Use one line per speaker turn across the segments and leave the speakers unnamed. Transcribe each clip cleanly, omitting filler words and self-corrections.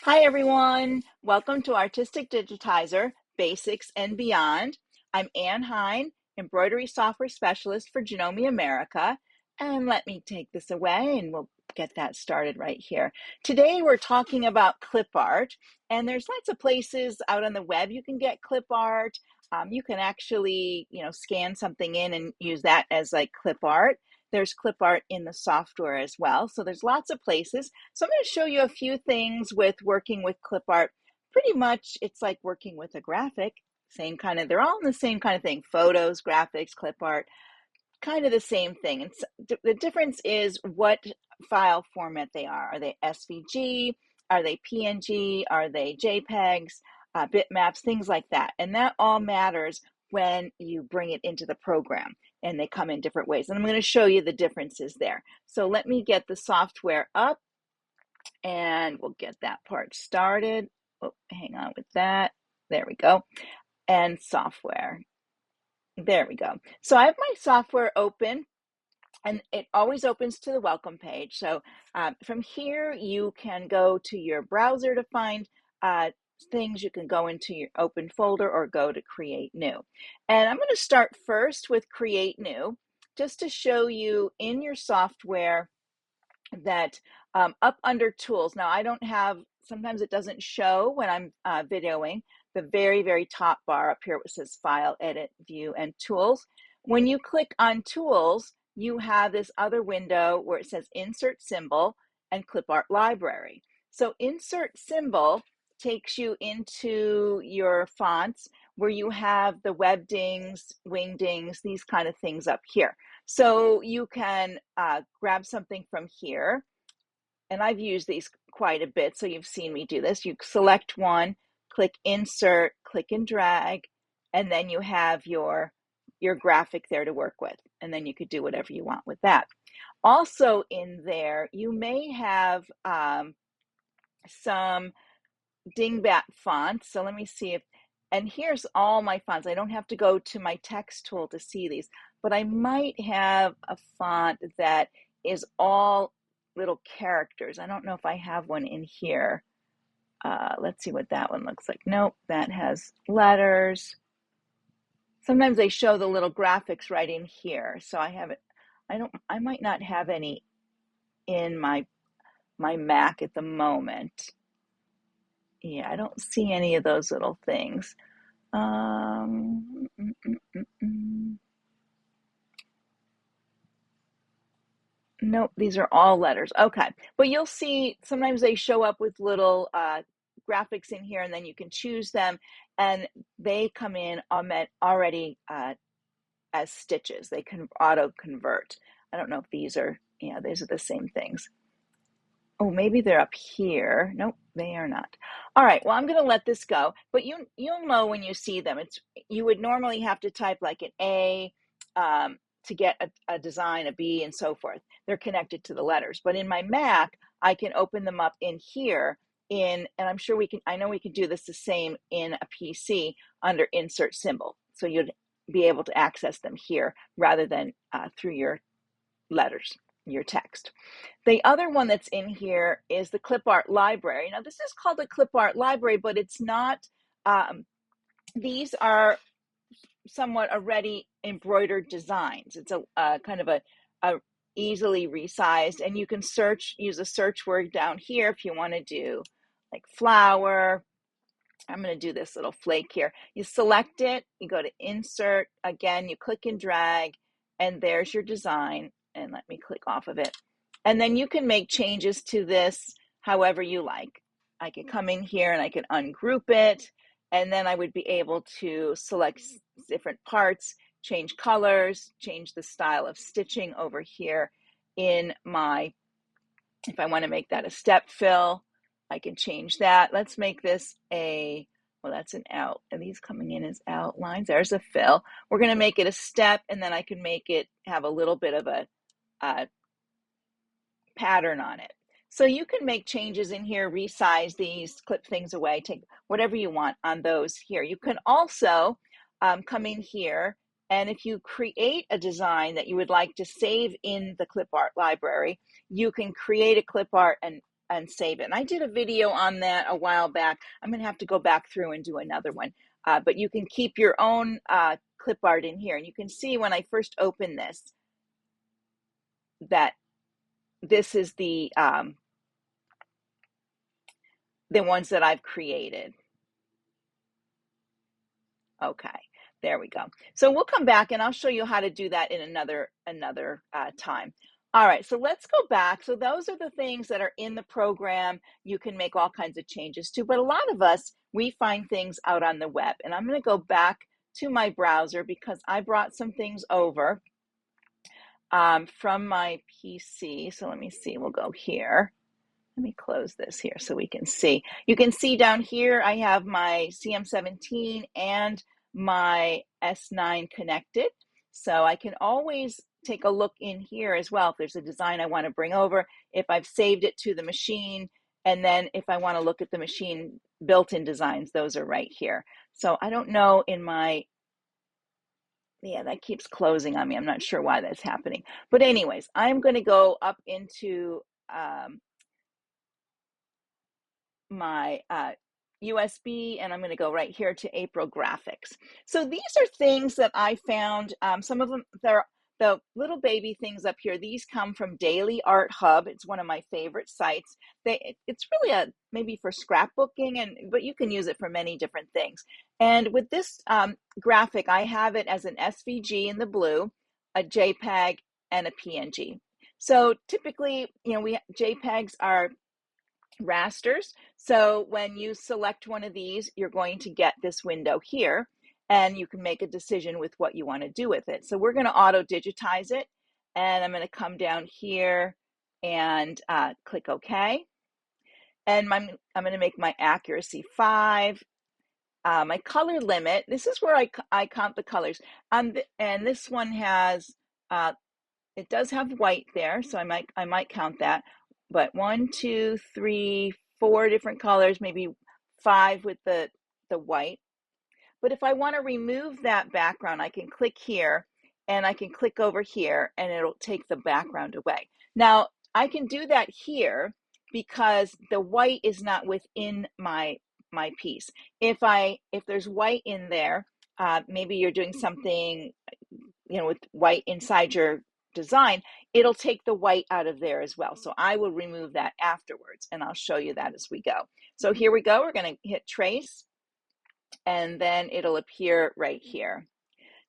Hi, everyone. Welcome to Artistic Digitizer, Basics and Beyond. I'm Ann Hine, Embroidery Software Specialist for Janome America. And let me take this away and we'll get that started right here. Today, we're talking about clip art, and there's lots of places out on the web you can get clip art. You can actually, scan something in and use that as like clip art. There's clip art in the software as well. So there's lots of places. So I'm going to show you a few things with working with clip art. Pretty much it's like working with a graphic, same kind of, they're all in the same kind of thing. Photos, graphics, clip art, kind of the same thing. And the difference is what file format they are. Are they SVG? Are they PNG? Are they JPEGs, bitmaps, things like that. And that all matters when you bring it into the program, and they come in different ways. And I'm going to show you the differences there. So let me get the software up and we'll get that part started. Oh, hang on with that. There we go. And software. There we go. So I have my software open, and it always opens to the welcome page. So from here, you can go to your browser to find things. You can go into your open folder or go to create new. And I'm going to start first with create new, just to show you in your software that up under tools. Now I don't have, sometimes it doesn't show when I'm videoing, the very, very top bar up here, which says File, Edit, View, and Tools. When you click on Tools, you have this other window where it says Insert Symbol and Clip Art Library. So Insert Symbol takes you into your fonts where you have the webdings, wingdings, these kind of things up here. So you can grab something from here, and I've used these quite a bit, so you've seen me do this. You select one, click Insert, click and drag, and then you have your graphic there to work with, and then you could do whatever you want with that. Also in there, you may have some dingbat fonts. So let me see if, and here's all my fonts. I don't have to go to my text tool to see these, but I might have a font that is all little characters. I don't know if I have one in here. Let's see what that one looks like. Nope, that has letters. Sometimes they show the little graphics right in here. So I have it. I might not have any in my Mac at the moment. Yeah, I don't see any of those little things. Um, mm, mm, mm, mm. Nope, these are all letters. Okay, but you'll see sometimes they show up with little graphics in here, and then you can choose them, and they come in already as stitches. They can auto convert. I don't know if these are, yeah, these are the same things. Oh, maybe they're up here. Nope, they are not. All right, well, I'm going to let this go, but you'll know when you see them. You would normally have to type like an A to get a design, a B, and so forth. They're connected to the letters. But in my Mac, I can open them up in here and I'm sure I know we can do this the same in a PC under Insert Symbol. So you'd be able to access them here rather than through your letters, your text. The other one that's in here is the Clip Art Library. Now, this is called the Clip Art Library, but it's not, these are somewhat already embroidered designs. It's a kind of a easily resized, and you can use a search word down here if you want to do like flower. I'm going to do this little flake here. You select it, you go to Insert, again, you click and drag, and there's your design. And let me click off of it. And then you can make changes to this however you like. I can come in here and I can ungroup it, and then I would be able to select different parts, change colors, change the style of stitching over here in my, if I want to make that a step fill, I can change that. Let's make this well, that's an out. Are these coming in as outlines? There's a fill. We're going to make it a step, and then I can make it have a little bit of a pattern on it. So you can make changes in here, resize these, clip things away, take whatever you want on those here. You can also come in here, and if you create a design that you would like to save in the Clip Art library, you can create a clip art and and save it. And I did a video on that a while back. I'm going to have to go back through and do another one. But you can keep your own clip art in here. And you can see when I first open this, that this is the ones that I've created. Okay, there we go. So we'll come back and I'll show you how to do that in another time. All right, so let's go back. So those are the things that are in the program. You can make all kinds of changes to, but a lot of us, we find things out on the web. And I'm going to go back to my browser because I brought some things over from my PC. So let me see, we'll go here. Let me close this here so we can see. You can see down here, I have my CM17 and my S9 connected. So I can always take a look in here as well if there's a design I want to bring over, if I've saved it to the machine, and then if I want to look at the machine built-in designs, those are right here. So I don't know in my, yeah, that keeps closing on me. I'm not sure why that's happening. But anyways, I'm going to go up into my USB, and I'm going to go right here to April Graphics. So these are things that I found. Some of them, they're the little baby things up here. These come from Daily Art Hub. It's one of my favorite sites. It's really maybe for scrapbooking, but you can use it for many different things. And with this graphic, I have it as an SVG in the blue, a JPEG, and a PNG. So typically, JPEGs are rasters. So when you select one of these, you're going to get this window here, and you can make a decision with what you want to do with it. So we're going to auto digitize it, and I'm going to come down here and click OK. And I'm going to make my accuracy 5. My color limit, this is where I count the colors. And this one has, it does have white there, so I might count that. But 1, 2, 3, 4 different colors, maybe 5 with the white. But if I want to remove that background, I can click here and I can click over here and it'll take the background away. Now, I can do that here because the white is not within my piece. If there's white in there, maybe you're doing something, with white inside your design, it'll take the white out of there as well. So I will remove that afterwards, and I'll show you that as we go. So here we go. We're going to hit trace, and then it'll appear right here.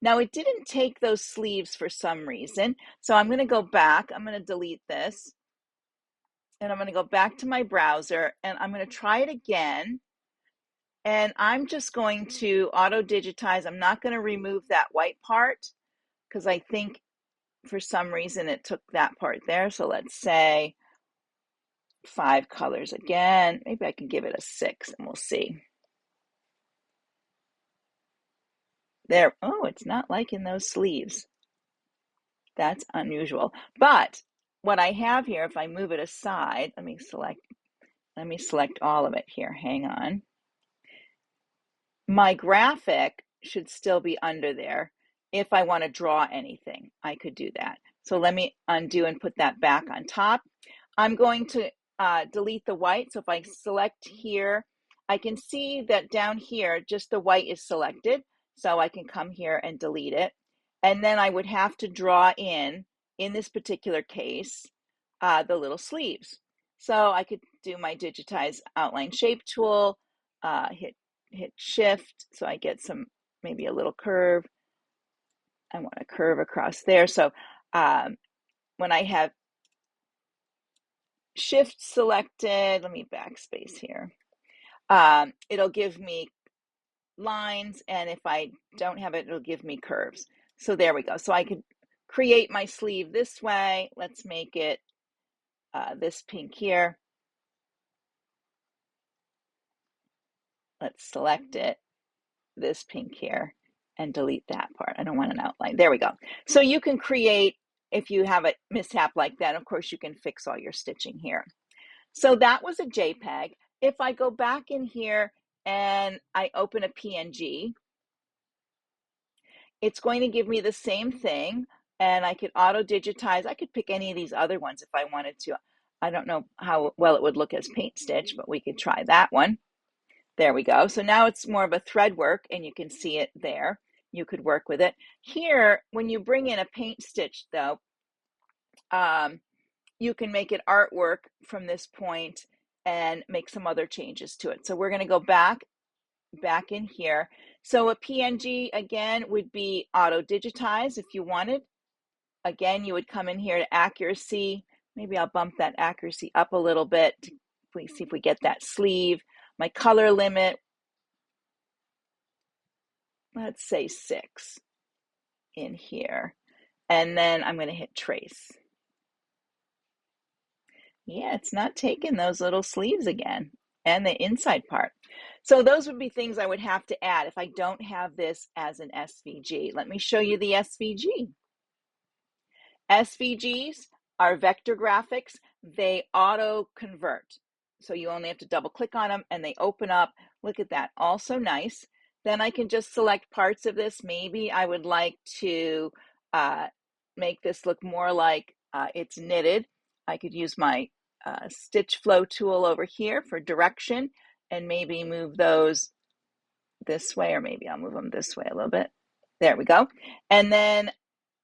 Now, it didn't take those sleeves for some reason, so I'm going to go back. I'm going to delete this, and I'm going to go back to my browser, and I'm going to try it again. And I'm just going to auto digitize. I'm not going to remove that white part because I think for some reason it took that part there. So let's say 5 colors again. Maybe I can give it a 6 and we'll see. There, oh, it's not liking those sleeves. That's unusual. But what I have here, if I move it aside, let me select all of it here. Hang on. My graphic should still be under there. If I want to draw anything, I could do that. So let me undo and put that back on top. I'm going to delete the white. So if I select here, I can see that down here, just the white is selected. So I can come here and delete it. And then I would have to draw in this particular case, the little sleeves. So I could do my digitize outline shape tool, hit shift so I get maybe a little curve. I want a curve across there. So when I have shift selected, let me backspace here. It'll give me lines, and if I don't have it, it'll give me curves. So there we go. So I could create my sleeve this way. Let's make it this pink here. Let's select it, this pink here, and delete that part. I don't want an outline. There we go. So you can create, if you have a mishap like that, of course you can fix all your stitching here. So that was a JPEG. If I go back in here and I open a PNG, it's going to give me the same thing, and I could auto digitize. I could pick any of these other ones if I wanted to. I don't know how well it would look as paint stitch, but we could try that one. There we go. So now it's more of a thread work and you can see it there. You could work with it. Here, when you bring in a paint stitch though, you can make it artwork from this point and make some other changes to it. So we're going to go back in here. So a PNG again would be auto digitize if you wanted. Again, you would come in here to accuracy. Maybe I'll bump that accuracy up a little bit. Please see if we get that sleeve. My color limit, let's say 6 in here. And then I'm going to hit trace. Yeah, it's not taking those little sleeves again and the inside part. So those would be things I would have to add if I don't have this as an SVG. Let me show you the SVG. SVGs are vector graphics. They auto convert. So you only have to double click on them and they open up. Look at that, also nice. Then I can just select parts of this. Maybe I would like to make this look more like it's knitted. I could use my stitch flow tool over here for direction and maybe move those this way, or maybe I'll move them this way a little bit. There we go. And then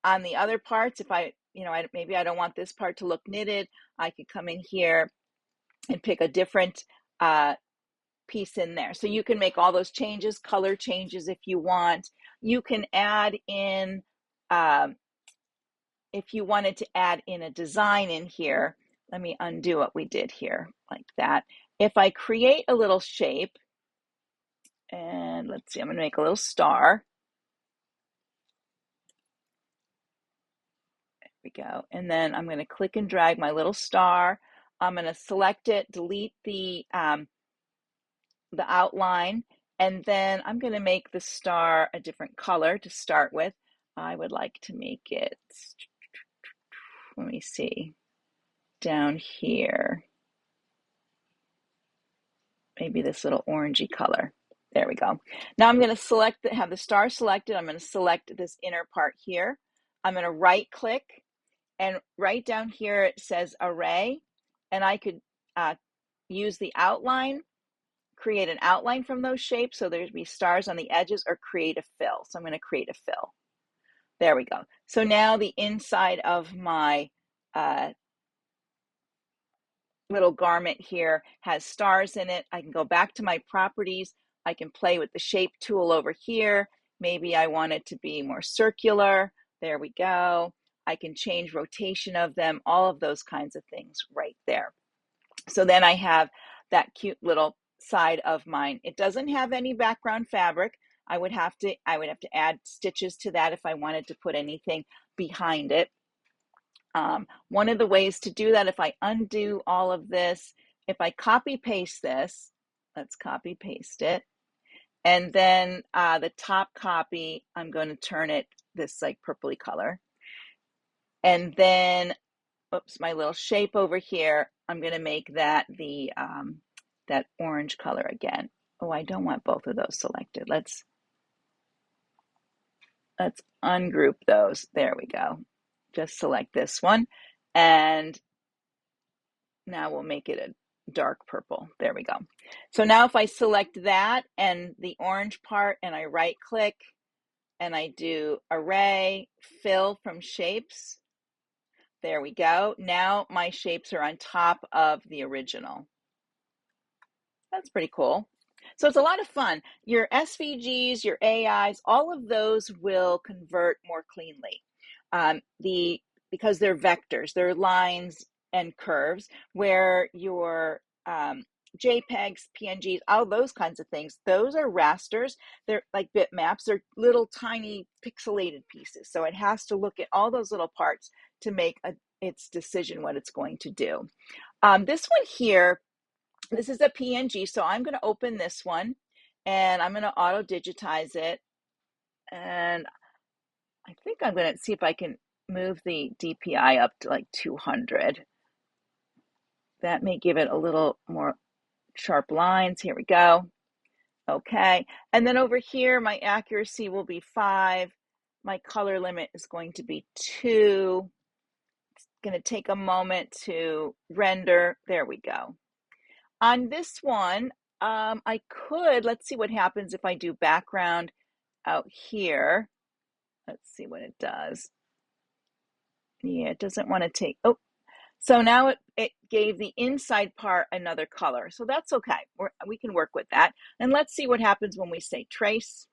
on the other parts, if I, maybe I don't want this part to look knitted, I could come in here and pick a different piece in there. So you can make all those changes, color changes if you want. You can add in, if you wanted to add in a design in here, let me undo what we did here, like that. If I create a little shape, and let's see, I'm going to make a little star. There we go. And then I'm going to click and drag my little star. I'm going to select it, delete the outline, and then I'm going to make the star a different color to start with. I would like to make it, let me see, down here. Maybe this little orangey color. There we go. Now I'm going to have the star selected. I'm going to select this inner part here. I'm going to right click, and right down here it says array, and I could use the outline, create an outline from those shapes so there'd be stars on the edges, or create a fill. So I'm going to create a fill. There we go. So now the inside of my little garment here has stars in it. I can go back to my properties. I can play with the shape tool over here. Maybe I want it to be more circular. There we go. I can change rotation of them, all of those kinds of things right there. So then I have that cute little side of mine. It doesn't have any background fabric. I would have to add stitches to that if I wanted to put anything behind it. One of the ways to do that, if I undo all of this, if I copy paste this, let's copy paste it, and then the top copy, I'm going to turn it this like purpley color, and then oops, my little shape over here, I'm going to make that the that orange color again. Oh, I don't want both of those selected. Let's ungroup those. There we go. Just select this one, and now we'll make it a dark purple. There we go. So now if I select that and the orange part, and I right click and I do array, fill from shapes, there we go. Now my shapes are on top of the original. That's pretty cool. So it's a lot of fun. Your SVGs, your AIs, all of those will convert more cleanly. Because they're vectors, they're lines and curves, where your JPEGs, PNGs, all those kinds of things, those are rasters. They're like bitmaps. They're little tiny pixelated pieces. So it has to look at all those little parts to make its decision what it's going to do. This one here, this is a PNG, so I'm going to open this one and I'm going to auto digitize it. And I think I'm going to see if I can move the DPI up to like 200. That may give it a little more sharp lines. Here we go. Okay. And then over here, my accuracy will be 5. My color limit is going to be 2. going to take a moment to render. There we go. On this one, let's see what happens if I do background out here. Let's see what it does. Yeah, it doesn't want to take, oh, so now it gave the inside part another color. So that's okay. We can work with that. And let's see what happens when we say trace.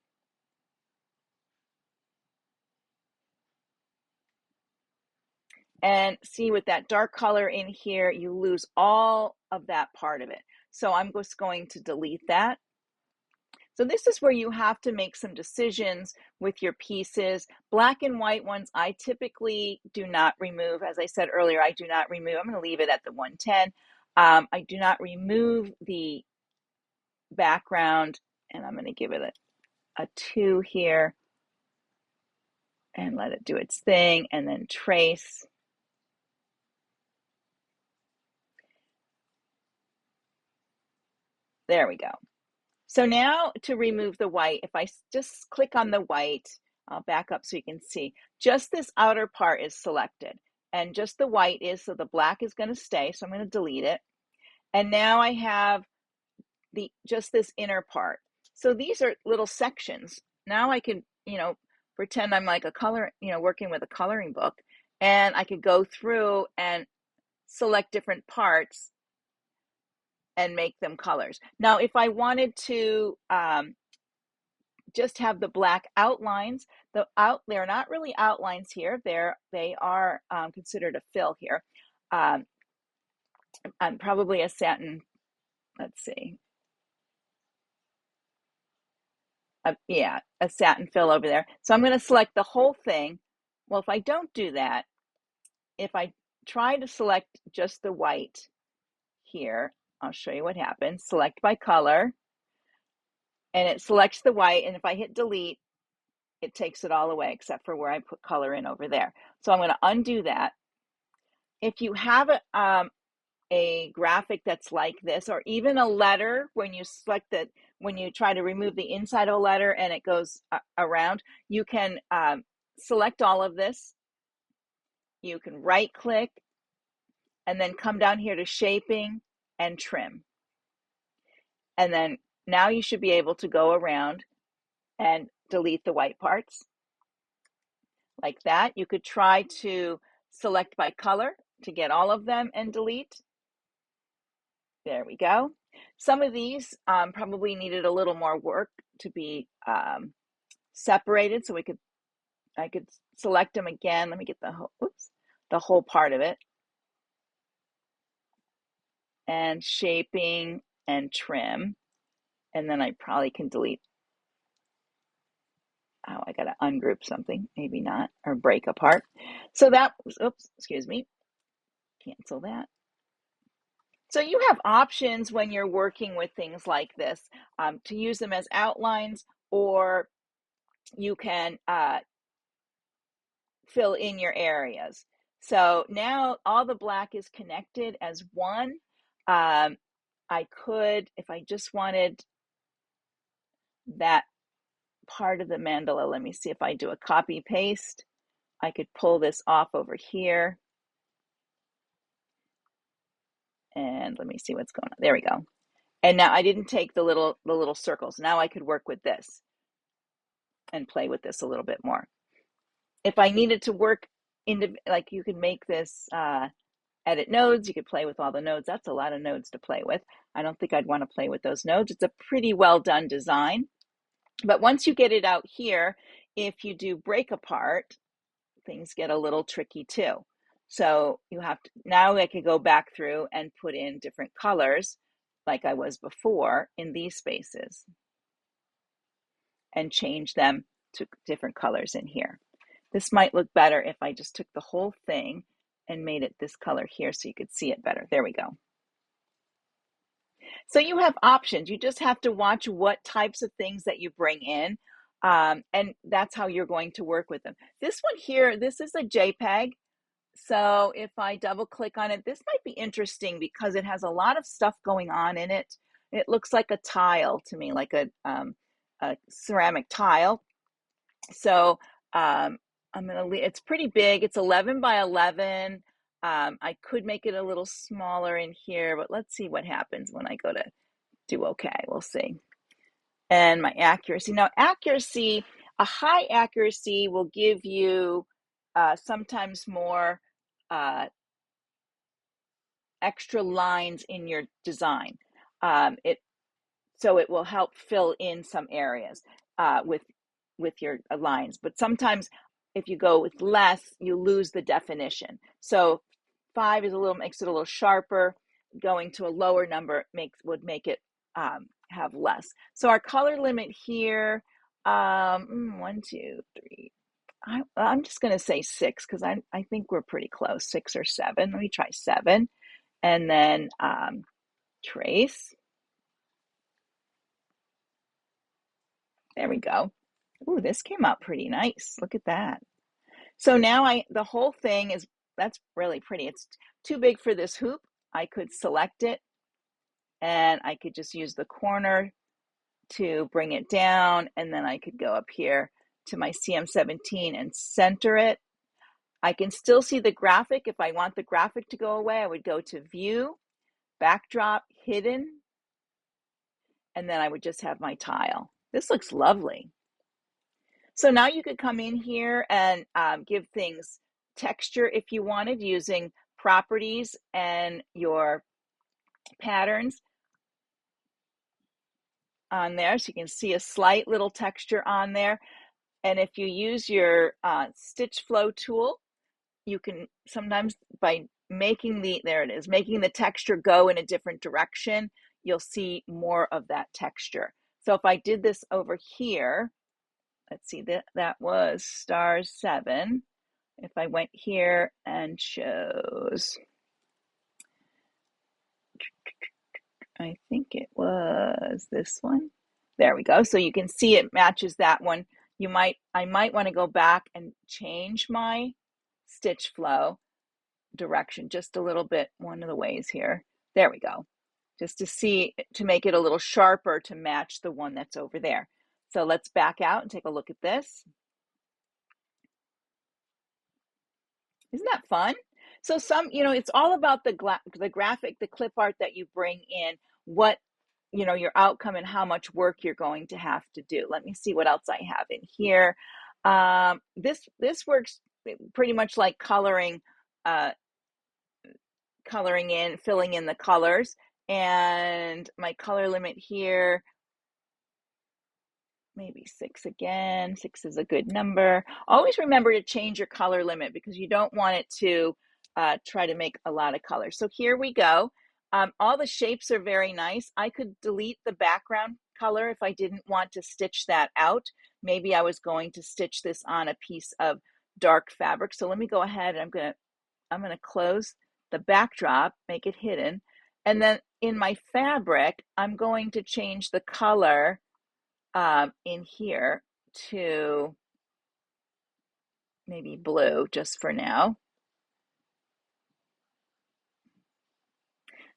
And see, with that dark color in here, you lose all of that part of it. So I'm just going to delete that. So this is where you have to make some decisions with your pieces. Black and white ones, I typically do not remove. As I said earlier, I do not remove. I'm going to leave it at the 110. I do not remove the background, and I'm going to give it a 2 here and let it do its thing, and then trace. There we go. So now to remove the white, if I just click on the white, I'll back up so you can see, just this outer part is selected and just the white is, so the black is going to stay. So I'm going to delete it. And now I have just this inner part. So these are little sections. Now I can, pretend I'm like working with a coloring book, and I could go through and select different parts and make them colors. Now, if I wanted to just have the black outlines, they're not really outlines here. They are considered a fill here. I'm probably a satin. Let's see. Yeah, a satin fill over there. So I'm going to select the whole thing. Well, if I don't do that, if I try to select just the white here, I'll show you what happens. Select by color, and it selects the white. And if I hit delete, it takes it all away except for where I put color in over there. So I'm going to undo that. If you have a graphic that's like this, or even a letter, when you select that, when you try to remove the inside of a letter and it goes around, you can select all of this. You can right click and then come down here to shaping and trim. And then now you should be able to go around and delete the white parts like that. You could try to select by color to get all of them and delete. There we go. Some of these probably needed a little more work to be separated, so I could select them again. Let me get the whole part of it, and shaping and trim, and then I probably can delete. Oh, I got to ungroup something, maybe not, or break apart. So that, excuse me, cancel that. So you have options when you're working with things like this to use them as outlines, or you can fill in your areas. So now all the black is connected as one. I could, if I just wanted that part of the mandala, let me see if I do a copy paste. I could pull this off over here. And let me see what's going on. There we go. And now I didn't take the little circles. Now I could work with this and play with this a little bit more. If I needed to work like you could make this edit nodes, you could play with all the nodes. That's a lot of nodes to play with. I don't think I'd want to play with those nodes. It's a pretty well done design. But once you get it out here, if you do break apart, things get a little tricky too. So you have to, now I could go back through and put in different colors like I was before in these spaces and change them to different colors in here. This might look better if I just took the whole thing and made it this color here so you could see it better. There we go. So you have options. You just have to watch what types of things that you bring in, and that's how you're going to work with them. This one here, this is a JPEG. So if I double click on it, this might be interesting because it has a lot of stuff going on in it. It looks like a tile to me, like a ceramic tile. So I'm gonna it's pretty big. It's 11 by 11. I could make it a little smaller in here, but let's see what happens when I go to do okay. We'll see. And my accuracy. Now, accuracy, a high accuracy will give you sometimes more extra lines in your design. So it will help fill in some areas with your lines. But sometimes if you go with less, you lose the definition. So 5 makes it a little sharper. Going to a lower number would make it have less. So our color limit here, 1, 2, 3. I'm just going to say 6 because I think we're pretty close. 6 or 7. Let me try 7, and then trace. There we go. Ooh, this came out pretty nice. Look at that. So now the whole thing that's really pretty. It's too big for this hoop. I could select it and I could just use the corner to bring it down, and then I could go up here to my CM17 and center it. I can still see the graphic. If I want the graphic to go away, I would go to View, Backdrop, Hidden, and then I would just have my tile. This looks lovely. So now you could come in here and give things texture if you wanted, using properties and your patterns on there. So you can see a slight little texture on there. And if you use your stitch flow tool, you can sometimes, by making making the texture go in a different direction, you'll see more of that texture. So if I did this over here, let's see, that was star 7. If I went here and chose, I think it was this one. There we go. So you can see it matches that one. I might want to go back and change my stitch flow direction just a little bit, one of the ways here. There we go. Just to make it a little sharper to match the one that's over there. So let's back out and take a look at this. Isn't that fun? So it's all about the graphic, the clip art that you bring in, what, your outcome and how much work you're going to have to do. Let me see what else I have in here. This works pretty much like coloring in, filling in the colors. And my color limit here, maybe 6 again. 6 is a good number. Always remember to change your color limit because you don't want it to try to make a lot of color. So here we go. All the shapes are very nice. I could delete the background color if I didn't want to stitch that out. Maybe I was going to stitch this on a piece of dark fabric. So let me go ahead and I'm going to close the backdrop, make it hidden. And then in my fabric, I'm going to change the color in here to maybe blue just for now.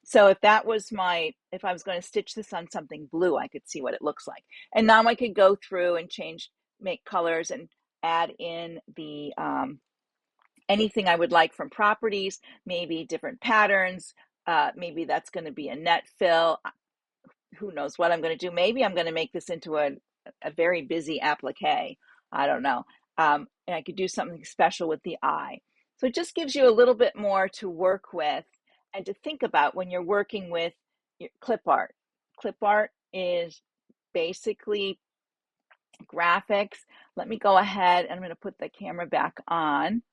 So if I was going to stitch this on something blue, I could see what it looks like. And now I could go through and make colors and add in the anything I would like from properties, maybe different patterns. Maybe that's going to be a net fill. Who knows what I'm going to do? Maybe I'm going to make this into a very busy applique. I don't know. And I could do something special with the eye. So it just gives you a little bit more to work with and to think about when you're working with your clip art. Clip art is basically graphics. Let me go ahead and I'm going to put the camera back on.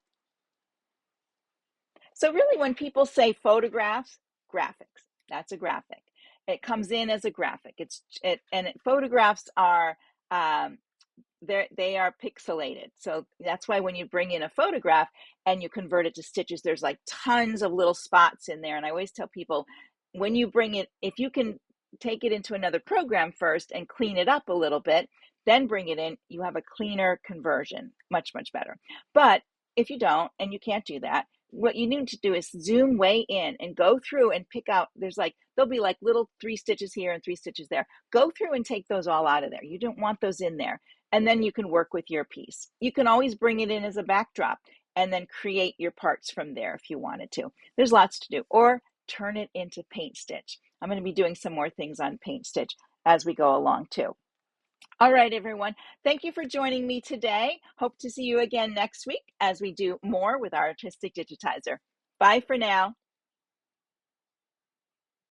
So really when people say photographs, graphics, that's a graphic. It comes in as a graphic. Photographs are they are pixelated. So that's why when you bring in a photograph and you convert it to stitches, there's like tons of little spots in there. And I always tell people, when you bring it, if you can take it into another program first and clean it up a little bit, then bring it in, you have a cleaner conversion, much, much better. But if you don't, and you can't do that, what you need to do is zoom way in and go through and pick out, there'll be like little 3 stitches here and 3 stitches there. Go through and take those all out of there. You don't want those in there. And then you can work with your piece. You can always bring it in as a backdrop and then create your parts from there if you wanted to. There's lots to do. Or turn it into paint stitch. I'm going to be doing some more things on paint stitch as we go along too. All right, everyone. Thank you for joining me today. Hope to see you again next week as we do more with our Artistic Digitizer. Bye for now.